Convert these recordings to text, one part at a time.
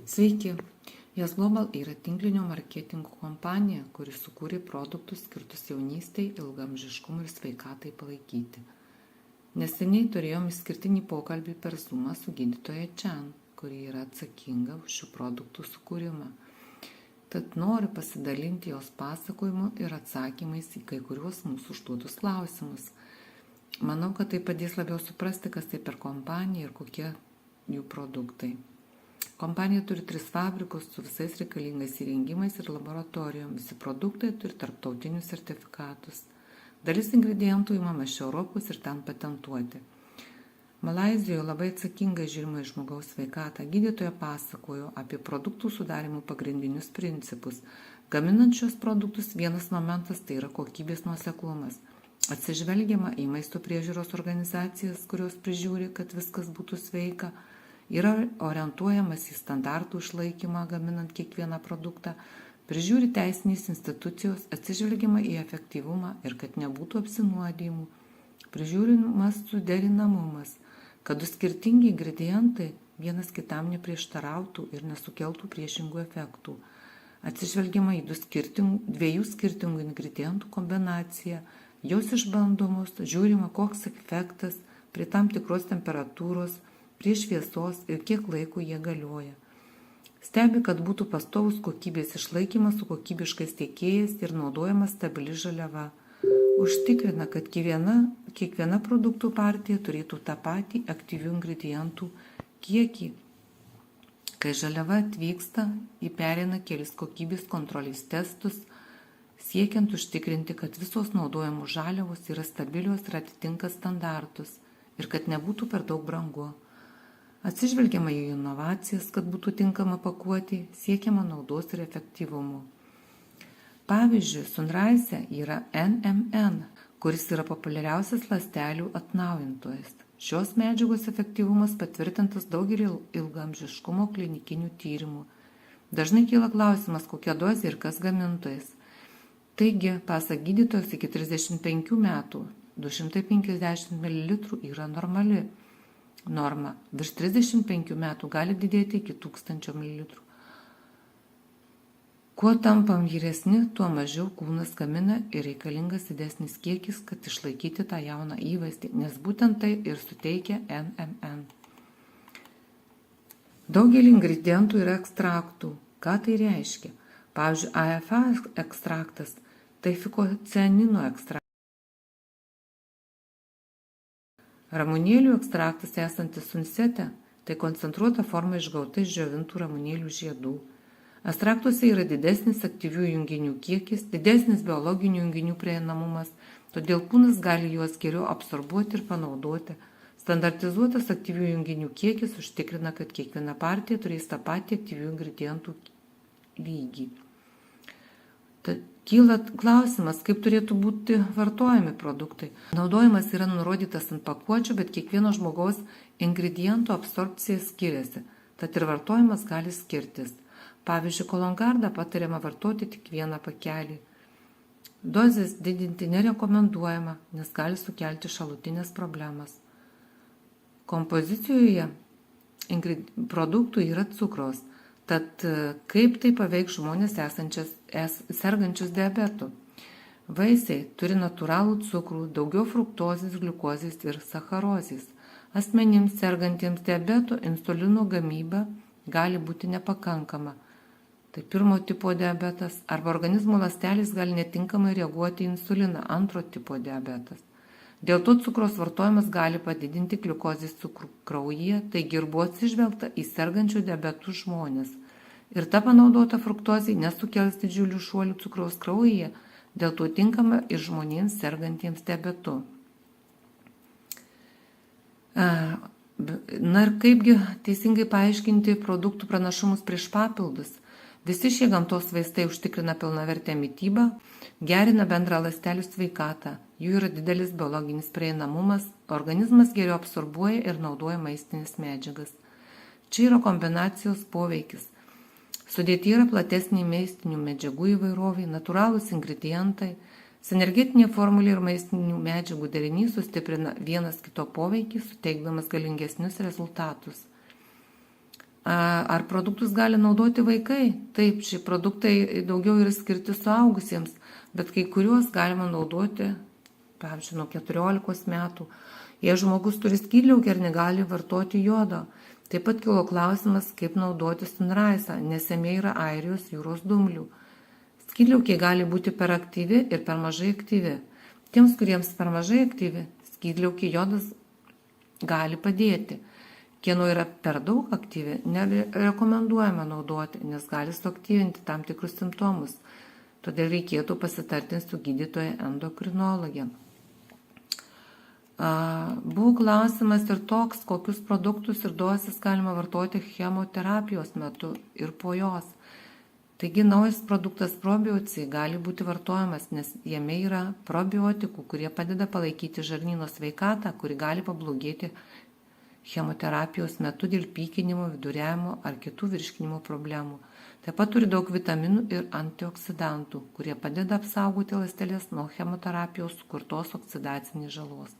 Sveiki, Yes Global yra tinklinio marketingo kompanija, kuri sukūrė produktus skirtus jaunystei, ilgaamžiškumui ir sveikatai palaikyti. Neseniai turėjom išskirtinį pokalbį per Zoomą su gydytoja Chan, kuri yra atsakinga už šių produktų sukūrimą. Tad noriu pasidalinti jos pasakojimu ir atsakymais į kai kuriuos mūsų užduotus klausimus. Manau, kad tai padės labiau suprasti, kas tai per kompanija ir kokie jų produktai. Kompanija turi 3 fabrikus su visais reikalingais įrengimais ir laboratorijom. Visi produktai turi tarptautinius sertifikatus. Dalis ingredientų įmama iš Europos ir ten patentuoti. Malaizijoje labai atsakingai žiūrima į žmogaus sveikatą. Gydytoja pasakojo apie produktų sudarimų pagrindinius principus. Gaminant šios produktus vienas momentas tai yra kokybės nuoseklumas. Atsižvelgiama į maisto priežiūros organizacijas, kurios prižiūri, kad viskas būtų sveika. Yra orientuojamas į standartų išlaikymą gaminant kiekvieną produktą, prižiūri teisinės institucijos, atsižvelgiama į efektyvumą ir kad nebūtų apsinuodijimų, prižiūrimas suderinamumas, kad du skirtingi ingredientai vienas kitam neprieštarautų ir nesukeltų priešingų efektų, atsižvelgiama į dviejų skirtingų ingredientų kombinaciją, jos išbandomos, žiūrima koks efektas prie tam tikros temperatūros, prie šviesos ir kiek laiko jie galioja. Stebi, kad būtų pastovus kokybės išlaikymas su kokybiškais tiekėjais ir naudojama stabili žaliava. Užtikrina, kad kiekviena produktų partija turėtų tą patį aktyvių ingredientų kiekį. Kai žaliava atvyksta, ji pereina kelis kokybės kontrolės testus, siekiant užtikrinti, kad visos naudojamos žaliavos yra stabilios ir atitinka standartus ir kad nebūtų per daug brangu. Atsižvelgiama į inovacijas, kad būtų tinkama pakuoti, siekiama naudos ir efektyvumo. Pavyzdžiui, Sunrise yra NMN, kuris yra populiariausias ląstelių atnaujintojas. Šios medžiagos efektyvumas patvirtintas daugelį ilgaamžiškumo klinikinių tyrimų. Dažnai kyla klausimas, kokia dozė ir kas gamintojas. Taigi, pasak gydytojos, iki 35 metų 250 ml yra normali norma. Virš 35 metų gali didėti iki 1000 ml. Kuo tampam vyresni, tuo mažiau kūnas gamina ir reikalingas didesnis kiekis, kad išlaikyti tą jauną įvaizdį, nes būtent tai ir suteikia NMN. Daugelį ingredientų yra ekstraktų. Ką tai reiškia? Pavyzdžiui, AFA ekstraktas tai fikocianino ekstraktas. Ramunėlių ekstraktas esantis sunsete tai koncentruota forma išgauta iš džiovintų ramunėlių žiedų. Ekstraktuose yra didesnis aktyvių junginių kiekis, didesnis biologinių junginių prieinamumas, todėl kūnas gali juos geriau absorbuoti ir panaudoti. Standartizuotas aktyvių junginių kiekis užtikrina, kad kiekviena partija turės tą patį aktyvių ingredientų lygį. Tad kyla klausimas, kaip turėtų būti vartojami produktai. Naudojimas yra nurodytas ant pakuočių, bet kiekvieno žmogaus ingredientų absorpcija skiriasi, tad ir vartojimas gali skirtis. Pavyzdžiui, kolongardą patariama vartoti tik vieną pakelį. Dozės didinti nerekomenduojama, nes gali sukelti šalutinės problemas. Kompozicijoje produktų yra cukraus. Tad kaip tai paveiks žmonės sergančius diabetu? Vaisiai turi natūralų cukrų, daugiau fruktozės, gliukozės ir sacharozės. Asmenims sergantiems diabetu insulino gamyba gali būti nepakankama. Tai 1 tipo diabetas arba organizmo ląstelės gali netinkamai reaguoti į insuliną, 2 tipo diabetas. Dėl to cukraus vartojimas gali padidinti gliukozės cukrų kraujyje, taigi ir buvo atsižvelgta į sergančių diabetų žmonės. Ir ta panaudota fruktozė nesukels didžiulių šuolių cukraus kraujyje, dėl to tinkama ir žmonėms sergantiems diabetu. Na ir kaipgi teisingai paaiškinti produktų pranašumus prieš papildus? Visi šie gamtos vaistai užtikrina pilnavertę mitybą, gerina bendrą ląstelių sveikatą, jų yra didelis biologinis prieinamumas, organizmas geriau absorbuoja ir naudoja maistinės medžiagas. Čia yra kombinacijos poveikis. Sudėtyje yra platesnė maistinių medžiagų įvairovė, natūralūs ingredientai, sinergetinė formulė ir maistinių medžiagų derinys sustiprina vienas kito poveikį, suteikdamas galingesnius rezultatus. Ar produktus gali naudoti vaikai? Taip, šie produktai daugiau yra skirti suaugusiems, bet kai kuriuos galima naudoti, pavyzdžiui, nuo 14 metų. Jei žmogus turi skydliaukę ir negali vartoti jodo. Taip pat kilo klausimas, kaip naudoti Sunrise'ą, nes jame yra Airijos jūros dumblių. Skydliaukė gali būti per aktyvi ir per mažai aktyvi. Tiems, kuriems per mažai aktyvi, skydliaukė jodas gali padėti. Kieno yra per daug aktyvi, nerekomenduojama naudoti, nes gali suaktyvinti tam tikrus simptomus. Todėl reikėtų pasitarti su gydytoja endokrinologė. Buvo klausimas ir toks, kokius produktus ir dozes galima vartoti chemoterapijos metu ir po jos. Taigi naujas produktas probiocijai gali būti vartojamas, nes jame yra probiotikų, kurie padeda palaikyti žarnyno sveikatą, kuri gali pablogėti chemoterapijos metu dėl pykinimo, viduriavimo ar kitų virškinimo problemų. Taip pat turi daug vitaminų ir antioksidantų, kurie padeda apsaugoti ląsteles nuo chemoterapijos sukurtos oksidacinės žalos.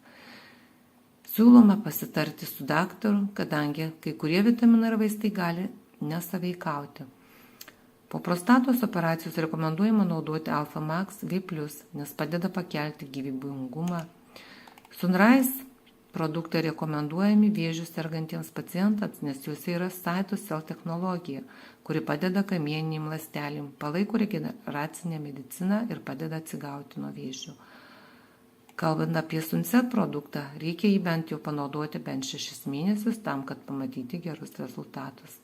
Siūloma pasitarti su daktaru, kadangi kai kurie vitaminai ir vaistai gali nesaveikauti. Po prostatos operacijos rekomenduojama naudoti Alpha Max V+, nes padeda pakelti gyvybingumą. Sunrise produktai rekomenduojami vėžiu sergantiems pacientams, nes juose yra cytocell technologija, kuri padeda kamieninėm ląstelėm, palaiko regeneracinę mediciną ir padeda atsigauti nuo vėžių. Kalbant apie Sunset produktą, reikia jį bent jau panaudoti bent 6 mėnesius tam, kad pamatyti gerus rezultatus.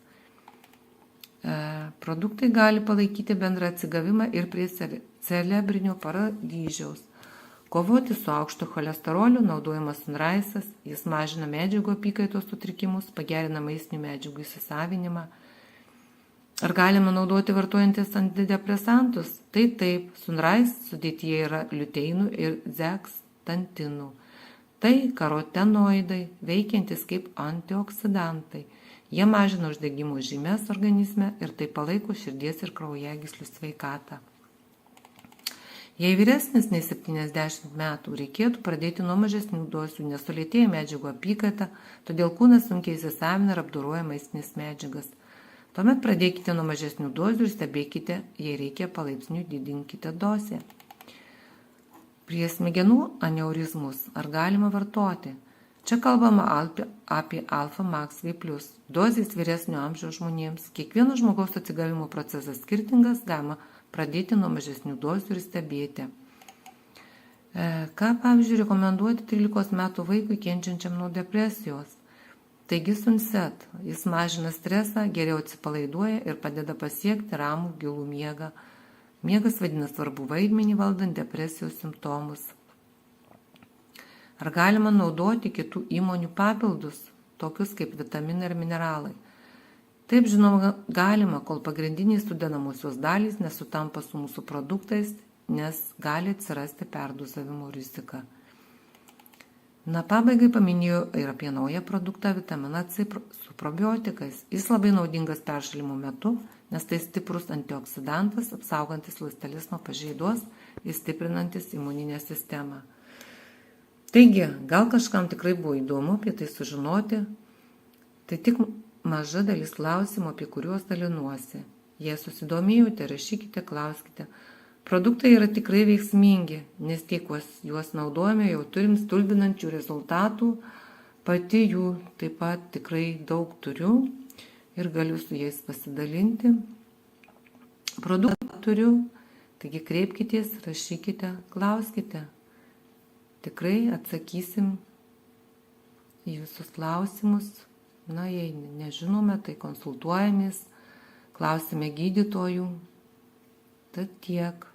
Produktai gali palaikyti bendrą atsigavimą ir prie cerebrinio paralyžiaus. Kovoti su aukštu cholesteroliu naudojamas Sunrise'as, jis mažina medžiagų apykaitos sutrikimus, pagerina maistinių medžiagų įsisavinimą. Ar galima naudoti vartojantis antidepresantus? Tai taip, Sunrise sudėtyje yra liuteinų ir zekstantinų. Tai karotenoidai, veikiantis kaip antioksidantai. Jie mažina uždegimo žymes organizme ir tai palaiko širdies ir kraujagyslių sveikatą. Jei vyresnis nei 70 metų, reikėtų pradėti nuo mažesnių dozių, nes sulėtėja medžiagų apykaita, todėl kūnas sunkiai įsisavina ir apdoroja maistinės medžiagas. Tuomet pradėkite nuo mažesnių dozių ir stebėkite, jei reikia palaipsniui didinkite dozę. Prie smegenų aneurizmus ar galima vartoti? Čia kalbama apie Alpha Max V+. Dozės vyresnio amžiaus žmonėms. Kiekvieno žmogaus atsigavimo procesas skirtingas, galima pradėti nuo mažesnių dozių ir stebėti. Ką, pavyzdžiui, rekomenduoti 13 metų vaikui kenčiančiam nuo depresijos? Taigi Sunset, jis mažina stresą, geriau atsipalaiduoja ir padeda pasiekti ramų gilų miegą. Miegas vaidina svarbų vaidmenį valdant depresijos simptomus. Ar galima naudoti kitų įmonių papildus, tokius kaip vitaminai ir mineralai? Taip, žinoma, galima, kol pagrindiniai sudedamosios dalys nesutampa su mūsų produktais, nes gali atsirasti perdozavimo rizika. Pabaigai paminėjau ir apie naują produktą vitaminą C su probiotikais. Jis labai naudingas peršalimo metu, nes tai stiprus antioksidantas, apsaugantis ląsteles nuo pažeidos ir stiprinantis imuninę sistemą. Taigi, gal kažkam tikrai buvo įdomu apie tai sužinoti, tai tik maža dalis klausimų, apie kuriuos dalinuosi. Jei susidomėjote, rašykite, klauskite. Produktai yra tikrai veiksmingi, nes tiek juos naudojame, jau turim stulbinančių rezultatų. Pati jų taip pat tikrai daug turiu ir galiu su jais pasidalinti. Produktų turiu, taigi kreipkitės, rašykite, klauskite. Tikrai atsakysim į visus klausimus. Jei nežinome, tai konsultuojamės, klausime gydytojų. Tad tiek.